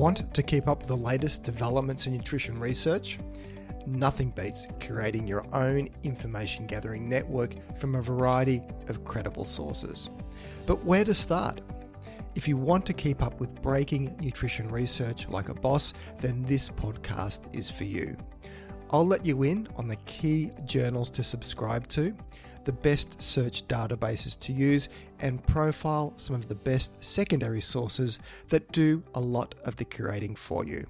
Want to keep up with the latest developments in nutrition research? Nothing beats curating your own information gathering network from a variety of credible sources. But where to start? If you want to keep up with breaking nutrition research like a boss, then this podcast is for you. I'll let you in on the key journals to subscribe to, the best search databases to use, and profile some of the best secondary sources that do a lot of the curating for you.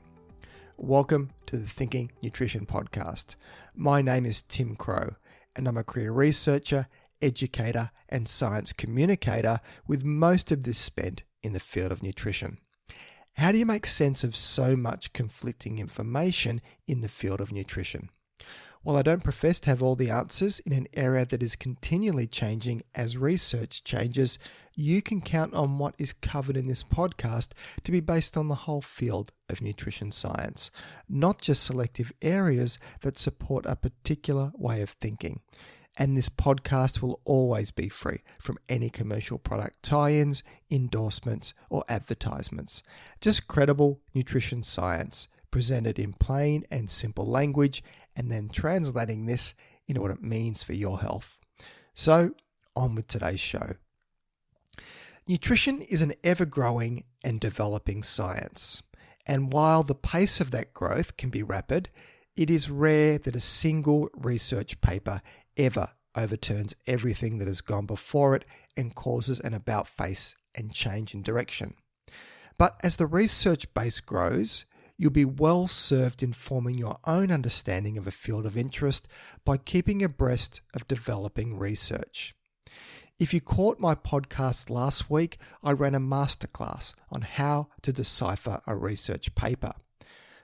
Welcome to the Thinking Nutrition Podcast. My name is Tim Crow, and I'm a career researcher, educator, and science communicator, with most of this spent in the field of nutrition. How do you make sense of so much conflicting information in the field of nutrition? While I don't profess to have all the answers in an area that is continually changing as research changes, you can count on what is covered in this podcast to be based on the whole field of nutrition science, not just selective areas that support a particular way of thinking. And this podcast will always be free from any commercial product tie-ins, endorsements, or advertisements. Just credible nutrition science presented in plain and simple language, and then translating this into what it means for your health. So, on with today's show. Nutrition is an ever-growing and developing science, and while the pace of that growth can be rapid, it is rare that a single research paper ever overturns everything that has gone before it and causes an about-face and change in direction. But as the research base grows, you'll be well served in forming your own understanding of a field of interest by keeping abreast of developing research. If you caught my podcast last week, I ran a masterclass on how to decipher a research paper.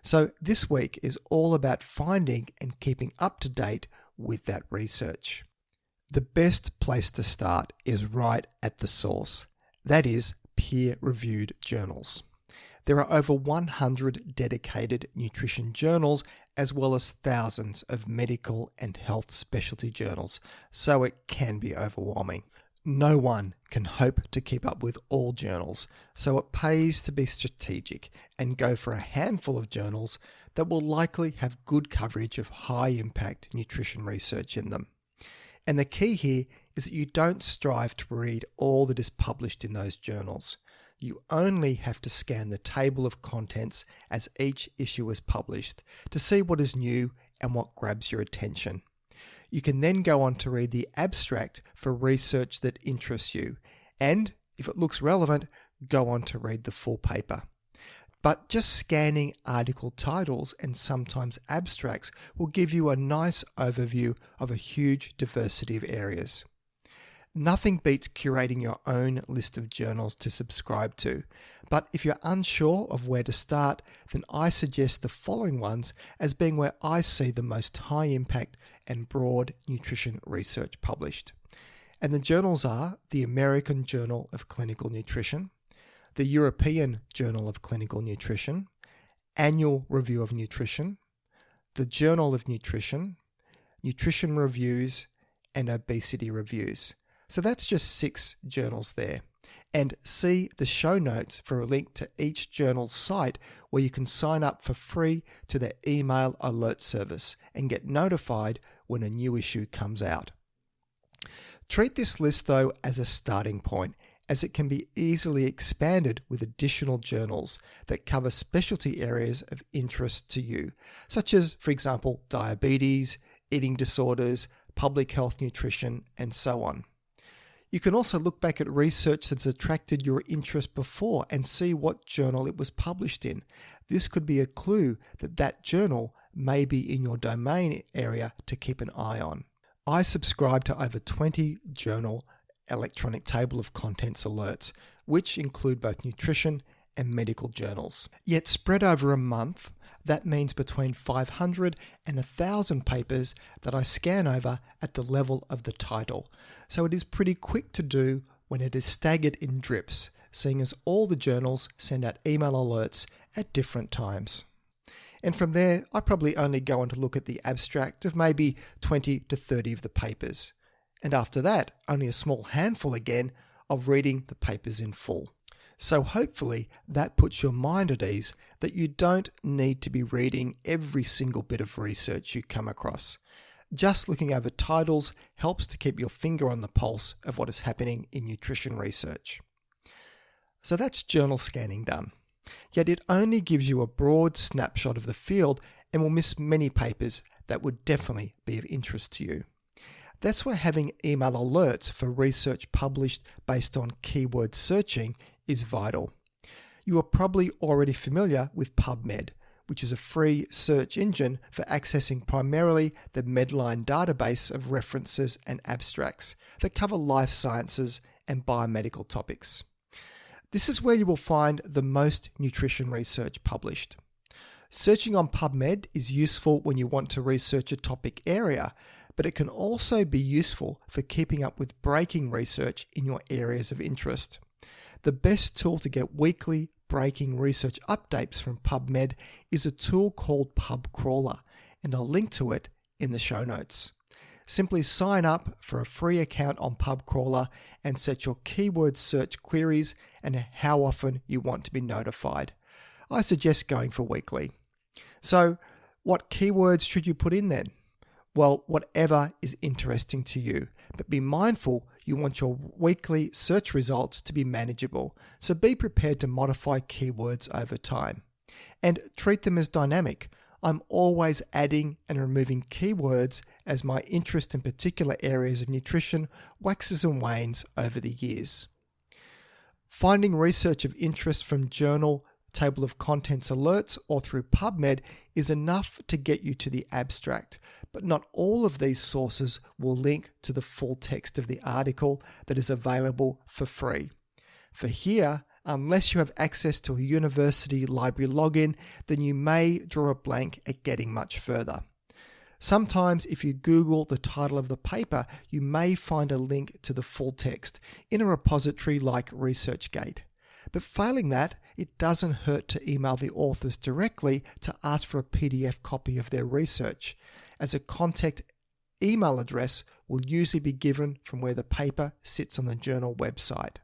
So this week is all about finding and keeping up to date with that research. The best place to start is right at the source, that is, peer-reviewed journals. There are over 100 dedicated nutrition journals, as well as thousands of medical and health specialty journals, so it can be overwhelming. No one can hope to keep up with all journals, so it pays to be strategic and go for a handful of journals that will likely have good coverage of high-impact nutrition research in them. And the key here is that you don't strive to read all that is published in those journals. You only have to scan the table of contents as each issue is published to see what is new and what grabs your attention. You can then go on to read the abstract for research that interests you, and if it looks relevant, go on to read the full paper. But just scanning article titles and sometimes abstracts will give you a nice overview of a huge diversity of areas. Nothing beats curating your own list of journals to subscribe to, but if you're unsure of where to start, then I suggest the following ones as being where I see the most high impact and broad nutrition research published. And the journals are the American Journal of Clinical Nutrition, the European Journal of Clinical Nutrition, Annual Review of Nutrition, the Journal of Nutrition, Nutrition Reviews, and Obesity Reviews. So that's just 6 journals there. And see the show notes for a link to each journal's site where you can sign up for free to their email alert service and get notified when a new issue comes out. Treat this list though as a starting point, as it can be easily expanded with additional journals that cover specialty areas of interest to you, such as, for example, diabetes, eating disorders, public health nutrition, and so on. You can also look back at research that's attracted your interest before and see what journal it was published in. This could be a clue that that journal may be in your domain area to keep an eye on. I subscribe to over 20 journal electronic table of contents alerts, which include both nutrition and medical journals. Yet spread over a month, that means between 500 and 1,000 papers that I scan over at the level of the title. So it is pretty quick to do when it is staggered in drips, seeing as all the journals send out email alerts at different times. And from there, I probably only go on to look at the abstract of maybe 20 to 30 of the papers. And after that, only a small handful again of reading the papers in full. So hopefully that puts your mind at ease that you don't need to be reading every single bit of research you come across. Just looking over titles helps to keep your finger on the pulse of what is happening in nutrition research. So that's journal scanning done. Yet it only gives you a broad snapshot of the field and will miss many papers that would definitely be of interest to you. That's why having email alerts for research published based on keyword searching is vital. You are probably already familiar with PubMed, which is a free search engine for accessing primarily the Medline database of references and abstracts that cover life sciences and biomedical topics. This is where you will find the most nutrition research published. Searching on PubMed is useful when you want to research a topic area, but it can also be useful for keeping up with breaking research in your areas of interest. The best tool to get weekly breaking research updates from PubMed is a tool called PubCrawler, and I'll link to it in the show notes. Simply sign up for a free account on PubCrawler and set your keyword search queries and how often you want to be notified. I suggest going for weekly. So, what keywords should you put in then? Well, whatever is interesting to you, but be mindful you want your weekly search results to be manageable, so be prepared to modify keywords over time. And treat them as dynamic. I'm always adding and removing keywords as my interest in particular areas of nutrition waxes and wanes over the years. Finding research of interest from journal, table of contents alerts, or through PubMed is enough to get you to the abstract, but not all of these sources will link to the full text of the article that is available for free. For here, unless you have access to a university library login, then you may draw a blank at getting much further. Sometimes if you Google the title of the paper, you may find a link to the full text in a repository like ResearchGate. But failing that, it doesn't hurt to email the authors directly to ask for a PDF copy of their research, as a contact email address will usually be given from where the paper sits on the journal website.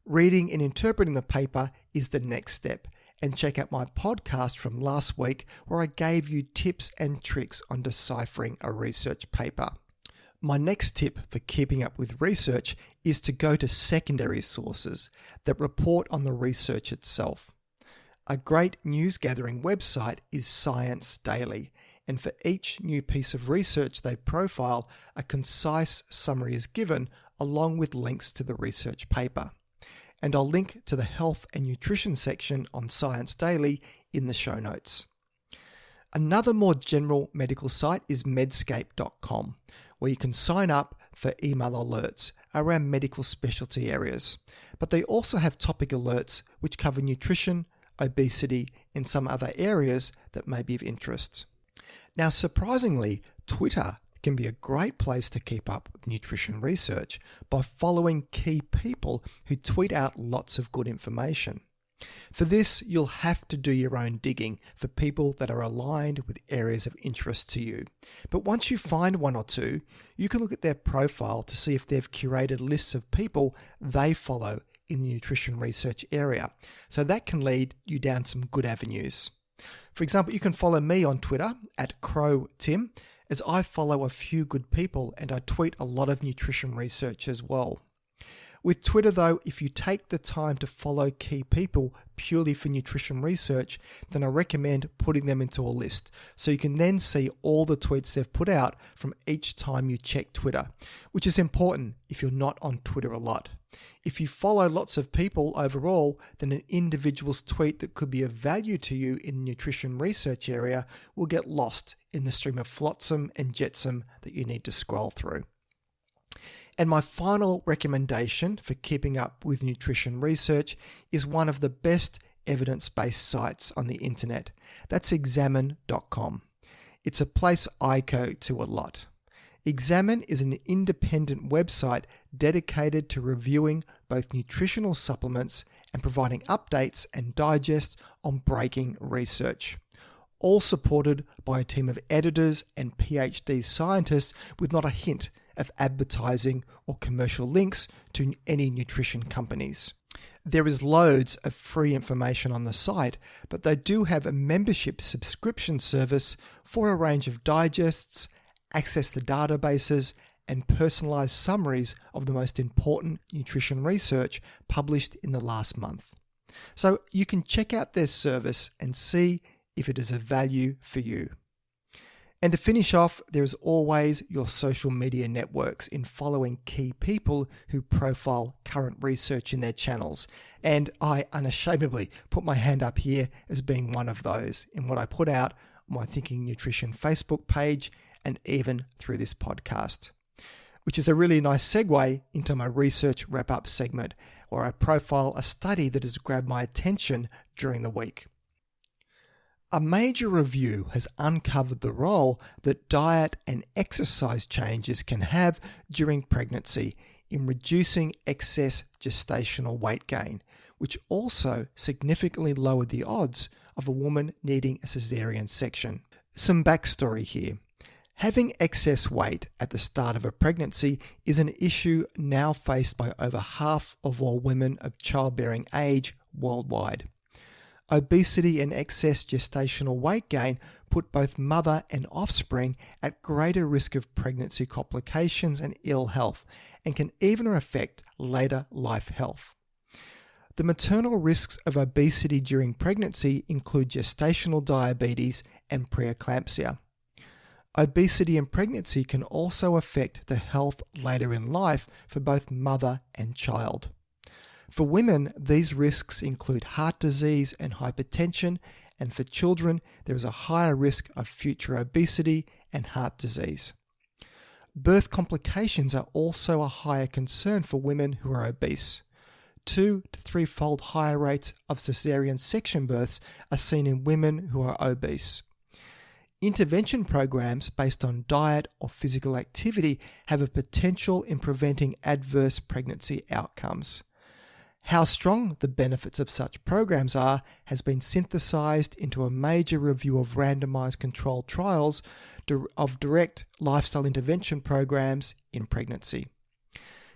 Reading and interpreting the paper is the next step, and check out my podcast from last week where I gave you tips and tricks on deciphering a research paper. My next tip for keeping up with research is to go to secondary sources that report on the research itself. A great news gathering website is Science Daily, and for each new piece of research they profile, a concise summary is given along with links to the research paper. And I'll link to the health and nutrition section on Science Daily in the show notes. Another more general medical site is medscape.com, where you can sign up for email alerts around medical specialty areas. But they also have topic alerts which cover nutrition, obesity, and some other areas that may be of interest. Now, surprisingly, Twitter can be a great place to keep up with nutrition research by following key people who tweet out lots of good information. For this, you'll have to do your own digging for people that are aligned with areas of interest to you. But once you find one or two, you can look at their profile to see if they've curated lists of people they follow in the nutrition research area. So that can lead you down some good avenues. For example, you can follow me on Twitter at CrowTim, as I follow a few good people and I tweet a lot of nutrition research as well. With Twitter though, if you take the time to follow key people purely for nutrition research, then I recommend putting them into a list so you can then see all the tweets they've put out from each time you check Twitter, which is important if you're not on Twitter a lot. If you follow lots of people overall, then an individual's tweet that could be of value to you in the nutrition research area will get lost in the stream of flotsam and jetsam that you need to scroll through. And my final recommendation for keeping up with nutrition research is one of the best evidence-based sites on the internet. That's examine.com. It's a place I go to a lot. Examine is an independent website dedicated to reviewing both nutritional supplements and providing updates and digests on breaking research, all supported by a team of editors and PhD scientists with not a hint of advertising or commercial links to any nutrition companies. There is loads of free information on the site, but they do have a membership subscription service for a range of digests, access to databases, and personalised summaries of the most important nutrition research published in the last month. So you can check out their service and see if it is of value for you. And to finish off, there is always your social media networks in following key people who profile current research in their channels. And I unashamedly put my hand up here as being one of those in what I put out on my Thinking Nutrition Facebook page and even through this podcast, which is a really nice segue into my research wrap-up segment where I profile a study that has grabbed my attention during the week. A major review has uncovered the role that diet and exercise changes can have during pregnancy in reducing excess gestational weight gain, which also significantly lowered the odds of a woman needing a caesarean section. Some backstory here. Having excess weight at the start of a pregnancy is an issue now faced by over half of all women of childbearing age worldwide. Obesity and excess gestational weight gain put both mother and offspring at greater risk of pregnancy complications and ill health, and can even affect later life health. The maternal risks of obesity during pregnancy include gestational diabetes and preeclampsia. Obesity in pregnancy can also affect the health later in life for both mother and child. For women, these risks include heart disease and hypertension, and for children, there is a higher risk of future obesity and heart disease. Birth complications are also a higher concern for women who are obese. 2 to 3-fold higher rates of caesarean section births are seen in women who are obese. Intervention programs based on diet or physical activity have a potential in preventing adverse pregnancy outcomes. How strong the benefits of such programs are has been synthesized into a major review of randomized controlled trials of direct lifestyle intervention programs in pregnancy.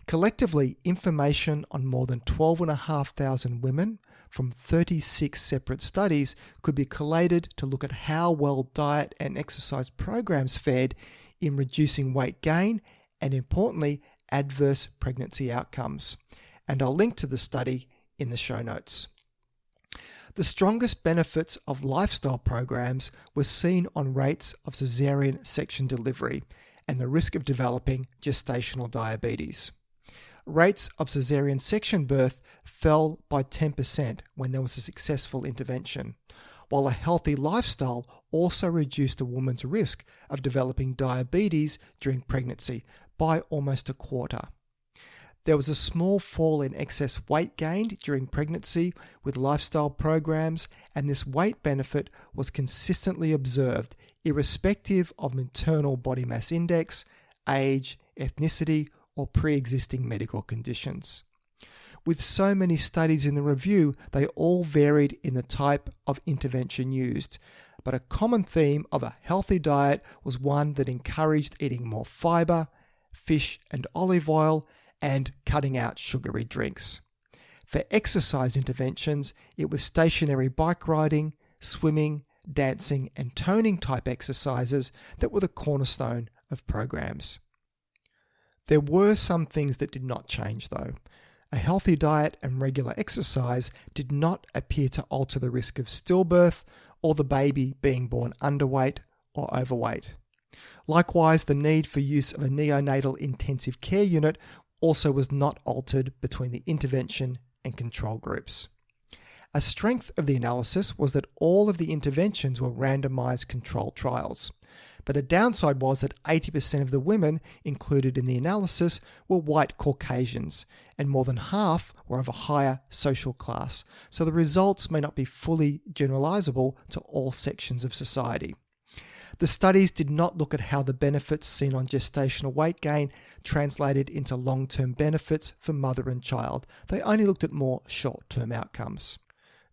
Collectively, information on more than 12,500 women from 36 separate studies could be collated to look at how well diet and exercise programs fared in reducing weight gain and, importantly, adverse pregnancy outcomes. And I'll link to the study in the show notes. The strongest benefits of lifestyle programs were seen on rates of caesarean section delivery and the risk of developing gestational diabetes. Rates of caesarean section birth fell by 10% when there was a successful intervention, while a healthy lifestyle also reduced a woman's risk of developing diabetes during pregnancy by almost a quarter. There was a small fall in excess weight gained during pregnancy with lifestyle programs, and this weight benefit was consistently observed irrespective of maternal body mass index, age, ethnicity, or pre-existing medical conditions. With so many studies in the review, they all varied in the type of intervention used, but a common theme of a healthy diet was one that encouraged eating more fiber, fish and olive oil, and cutting out sugary drinks. For exercise interventions, it was stationary bike riding, swimming, dancing, and toning type exercises that were the cornerstone of programs. There were some things that did not change though. A healthy diet and regular exercise did not appear to alter the risk of stillbirth or the baby being born underweight or overweight. Likewise, the need for use of a neonatal intensive care unit also was not altered between the intervention and control groups. A strength of the analysis was that all of the interventions were randomized controlled trials, but a downside was that 80% of the women included in the analysis were white Caucasians, and more than half were of a higher social class, so the results may not be fully generalizable to all sections of society. The studies did not look at how the benefits seen on gestational weight gain translated into long-term benefits for mother and child. They only looked at more short-term outcomes.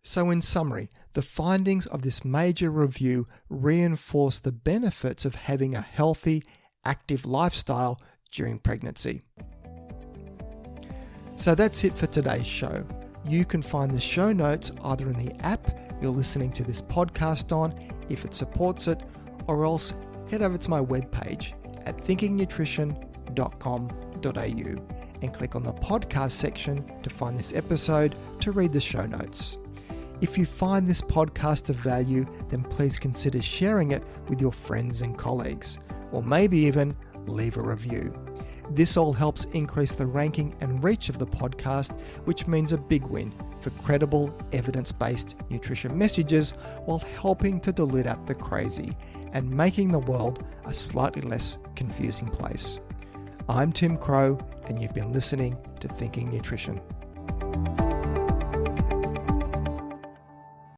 So in summary, the findings of this major review reinforce the benefits of having a healthy, active lifestyle during pregnancy. So that's it for today's show. You can find the show notes either in the app you're listening to this podcast on, if it supports it, or else head over to my webpage at thinkingnutrition.com.au and click on the podcast section to find this episode to read the show notes. If you find this podcast of value, then please consider sharing it with your friends and colleagues, or maybe even leave a review. This all helps increase the ranking and reach of the podcast, which means a big win for credible, evidence-based nutrition messages while helping to dilute out the crazy and making the world a slightly less confusing place. I'm Tim Crow, and you've been listening to Thinking Nutrition.